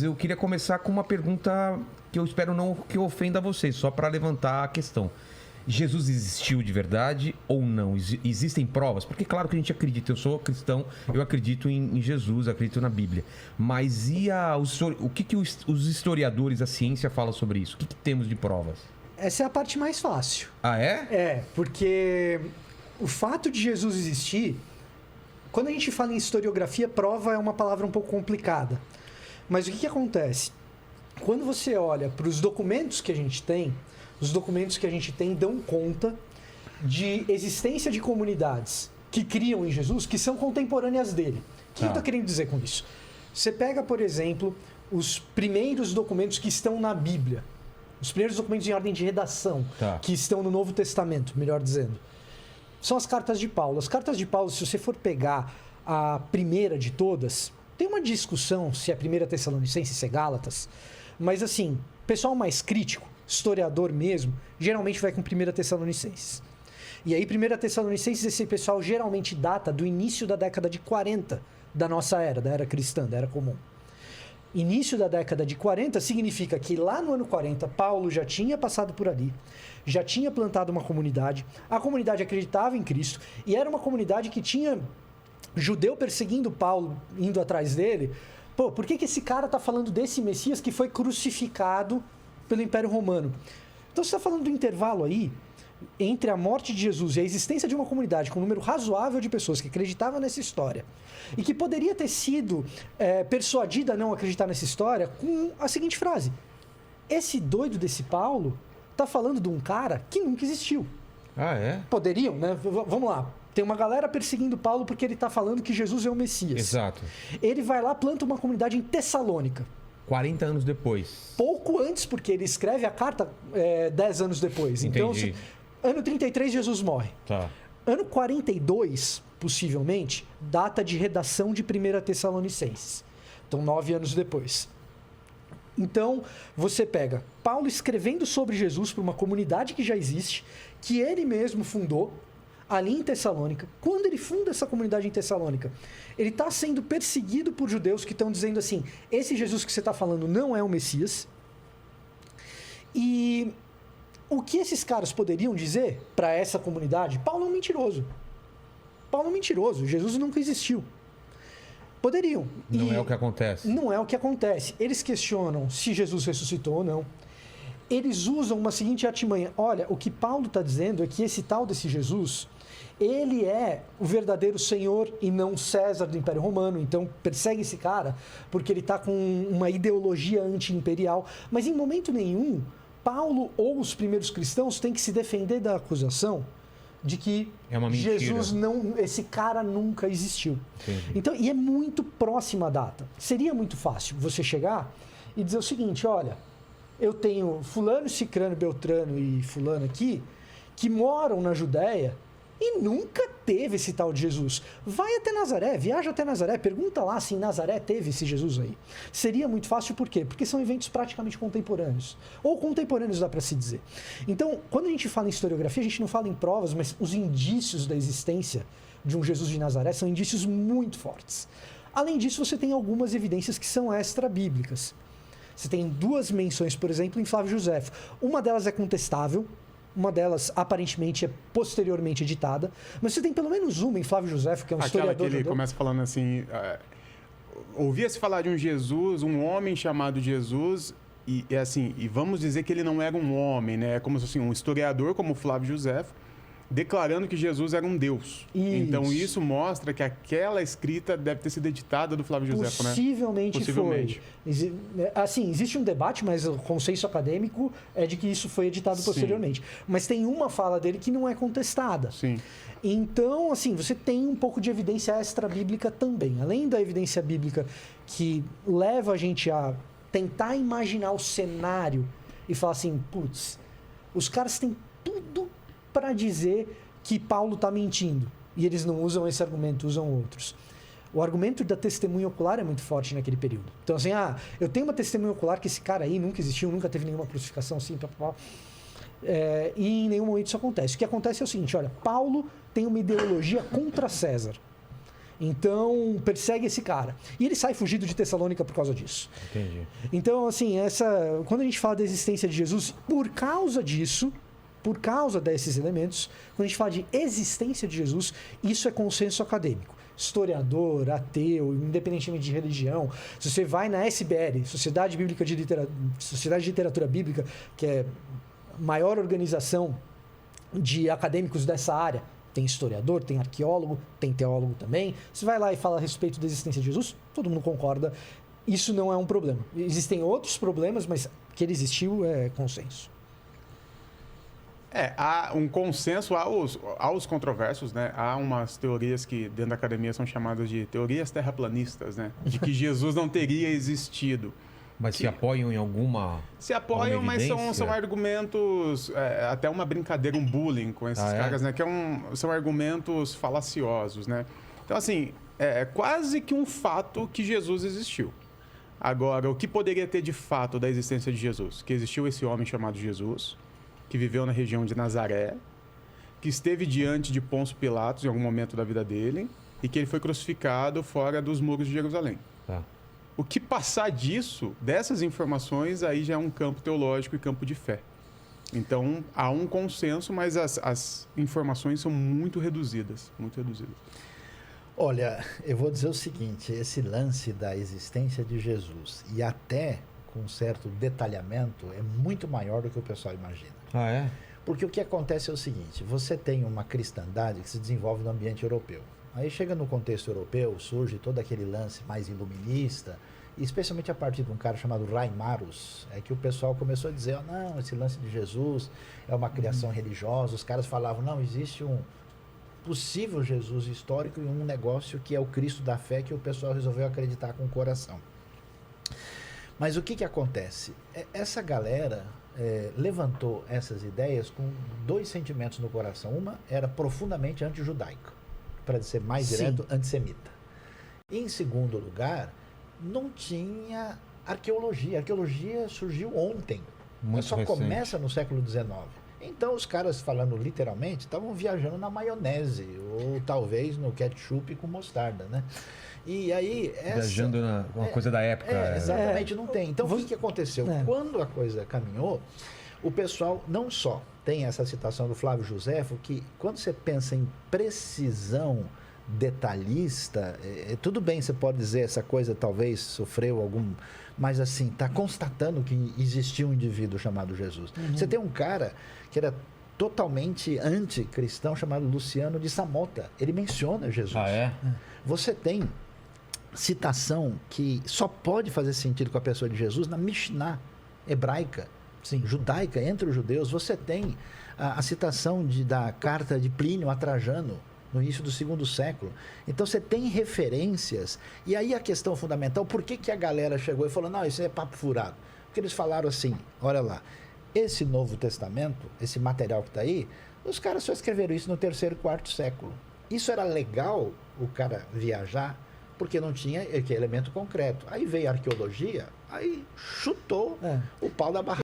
Eu queria começar com uma pergunta que eu espero não que ofenda vocês, só para levantar a questão. Jesus existiu de verdade ou não? Existem provas? Porque claro que a gente acredita, eu sou cristão, eu acredito em Jesus, acredito na Bíblia. Mas o que os historiadores, a ciência fala sobre isso? O que temos de provas? Essa é a parte mais fácil. Ah, é? É, porque o fato de Jesus existir, quando a gente fala em historiografia, prova é uma palavra um pouco complicada. Mas o que acontece? Quando você olha para os documentos que a gente tem, os documentos que a gente tem dão conta de existência de comunidades que criam em Jesus, que são contemporâneas dele. O que eu estou querendo dizer com isso? Você pega, por exemplo, os primeiros documentos que estão na Bíblia, os primeiros documentos em ordem de redação, que estão no Novo Testamento, melhor dizendo, são as cartas de Paulo. As cartas de Paulo, se você for pegar a primeira de todas, tem uma discussão se é a primeira Tessalonicense, se é Gálatas, mas assim, pessoal mais crítico, historiador mesmo, geralmente vai com 1 Tessalonicenses. E aí, 1 Tessalonicenses, esse pessoal geralmente data do início da década de 40 da nossa era, da era cristã, da era comum. Início da década de 40 significa que lá no ano 40, Paulo já tinha passado por ali, já tinha plantado uma comunidade, a comunidade acreditava em Cristo, e era uma comunidade que tinha judeu perseguindo Paulo, indo atrás dele. Pô, por que esse cara está falando desse Messias que foi crucificado pelo Império Romano? Então você está falando do intervalo aí entre a morte de Jesus e a existência de uma comunidade com um número razoável de pessoas que acreditavam nessa história e que poderia ter sido persuadida a não acreditar nessa história com a seguinte frase: esse doido desse Paulo está falando de um cara que nunca existiu. Ah, é? Poderiam, né? Vamos lá. Tem uma galera perseguindo Paulo porque ele está falando que Jesus é o Messias. Exato. Ele vai lá, planta uma comunidade em Tessalônica. 40 anos depois. Pouco antes, porque ele escreve a carta 10 anos depois. Entendi. Então, ano 33, Jesus morre. Tá. Ano 42, possivelmente, data de redação de 1 Tessalonicenses. Então, 9 anos depois. Então, você pega Paulo escrevendo sobre Jesus para uma comunidade que já existe, que ele mesmo fundou, ali em Tessalônica. Quando ele funda essa comunidade em Tessalônica, ele está sendo perseguido por judeus que estão dizendo assim: esse Jesus que você está falando não é o Messias. E o que esses caras poderiam dizer para essa comunidade? Paulo é um mentiroso. Paulo é um mentiroso. Jesus nunca existiu. Poderiam. Não é o que acontece. Não é o que acontece. Eles questionam se Jesus ressuscitou ou não. Eles usam uma seguinte artimanha: olha, o que Paulo está dizendo é que esse tal desse Jesus, ele é o verdadeiro Senhor e não César do Império Romano, então persegue esse cara porque ele está com uma ideologia anti-imperial. Mas em momento nenhum, Paulo ou os primeiros cristãos têm que se defender da acusação de que Jesus não, esse cara nunca existiu. Entendi. Então, e é muito próxima a data. Seria muito fácil você chegar e dizer o seguinte: olha, eu tenho fulano, cicrano, beltrano e fulano aqui que moram na Judéia e nunca teve esse tal de Jesus. Vai até Nazaré, viaja até Nazaré, pergunta lá se em Nazaré teve esse Jesus aí. Seria muito fácil, por quê? Porque são eventos praticamente contemporâneos. Ou contemporâneos, dá para se dizer. Então, quando a gente fala em historiografia, a gente não fala em provas, mas os indícios da existência de um Jesus de Nazaré são indícios muito fortes. Além disso, você tem algumas evidências que são extra-bíblicas. Você tem duas menções, por exemplo, em Flávio Josefo. Uma delas é contestável, uma delas aparentemente é posteriormente editada, mas você tem pelo menos uma em Flávio Josefo, que é um historiador. Aquela que ele começa falando assim: ouvia-se falar de um Jesus, um homem chamado Jesus, e assim, e vamos dizer que ele não era um homem, né? É como se assim, um historiador como Flávio Josefo, declarando que Jesus era um Deus. Isso. Então isso mostra que aquela escrita deve ter sido editada do Flávio Josefo, né? Possivelmente foi. Assim, existe um debate, mas o consenso acadêmico é de que isso foi editado posteriormente. Mas tem uma fala dele que não é contestada. Sim. Então, assim, você tem um pouco de evidência extra-bíblica também. Além da evidência bíblica que leva a gente a tentar imaginar o cenário e falar assim: putz, os caras têm tudo para dizer que Paulo está mentindo. E eles não usam esse argumento, usam outros. O argumento da testemunha ocular é muito forte naquele período. Então, assim, eu tenho uma testemunha ocular que esse cara aí nunca existiu, nunca teve nenhuma crucificação, assim, e em nenhum momento isso acontece. O que acontece é o seguinte: olha, Paulo tem uma ideologia contra César. Então, persegue esse cara. E ele sai fugido de Tessalônica por causa disso. Entendi. Então, assim, quando a gente fala da existência de Jesus, por causa disso, por causa desses elementos, quando a gente fala de existência de Jesus, isso é consenso acadêmico. Historiador, ateu, independentemente de religião. Se você vai na SBL, Sociedade de Literatura Bíblica, que é a maior organização de acadêmicos dessa área, tem historiador, tem arqueólogo, tem teólogo também. Você vai lá e fala a respeito da existência de Jesus, todo mundo concorda. Isso não é um problema. Existem outros problemas, mas que ele existiu é consenso. Há um consenso, há os controversos, né? Há umas teorias que dentro da academia são chamadas de teorias terraplanistas, né? De que Jesus não teria existido. Mas se apoiam em alguma... Se apoiam, mas são evidência? argumentos, até uma brincadeira, um bullying com esses caras, né? Que são argumentos falaciosos, né? Então, assim, é quase que um fato que Jesus existiu. Agora, o que poderia ter de fato da existência de Jesus? Que existiu esse homem chamado Jesus, que viveu na região de Nazaré, que esteve diante de Pôncio Pilatos em algum momento da vida dele e que ele foi crucificado fora dos muros de Jerusalém. Tá. O que passar disso, dessas informações, aí já é um campo teológico e campo de fé. Então, há um consenso, mas as informações são muito reduzidas, muito reduzidas. Olha, eu vou dizer o seguinte, esse lance da existência de Jesus e até com um certo detalhamento é muito maior do que o pessoal imagina. Ah, é? Porque o que acontece é o seguinte, você tem uma cristandade que se desenvolve no ambiente europeu. Aí chega no contexto europeu, surge todo aquele lance mais iluminista, e especialmente a partir de um cara chamado Reimarus, é que o pessoal começou a dizer, não, esse lance de Jesus é uma criação religiosa, os caras falavam, não, existe um possível Jesus histórico e um negócio que é o Cristo da fé que o pessoal resolveu acreditar com o coração. Mas o que acontece? Essa galera levantou essas ideias com dois sentimentos no coração. Uma era profundamente anti-judaica, para ser mais direto, antissemita. E, em segundo lugar, não tinha arqueologia. A arqueologia surgiu ontem. Muito só recente. Começa no século XIX. Então, os caras, falando literalmente, estavam viajando na maionese, ou talvez no ketchup com mostarda, né? E aí... Viajando na uma coisa da época. Exatamente, não tem. Então, o que aconteceu? Quando a coisa caminhou, o pessoal não só tem essa citação do Flávio Josefo, que quando você pensa em precisão detalhista, tudo bem, você pode dizer essa coisa talvez sofreu algum... Mas assim, está constatando que existiu um indivíduo chamado Jesus. Você tem um cara que era totalmente anticristão chamado Luciano de Samota. Ele menciona Jesus. Ah, é? Você tem citação que só pode fazer sentido com a pessoa de Jesus na Mishnah hebraica, judaica, entre os judeus. Você tem a citação da carta de Plínio a Trajano, no início do 2º século. Então, você tem referências. E aí a questão fundamental, por que a galera chegou e falou, não, isso é papo furado? Porque eles falaram assim, olha lá, esse Novo Testamento, esse material que está aí, os caras só escreveram isso no 3º e 4º século. Isso era legal, o cara viajar, porque não tinha elemento concreto. Aí veio a arqueologia, aí chutou o pau da barraca.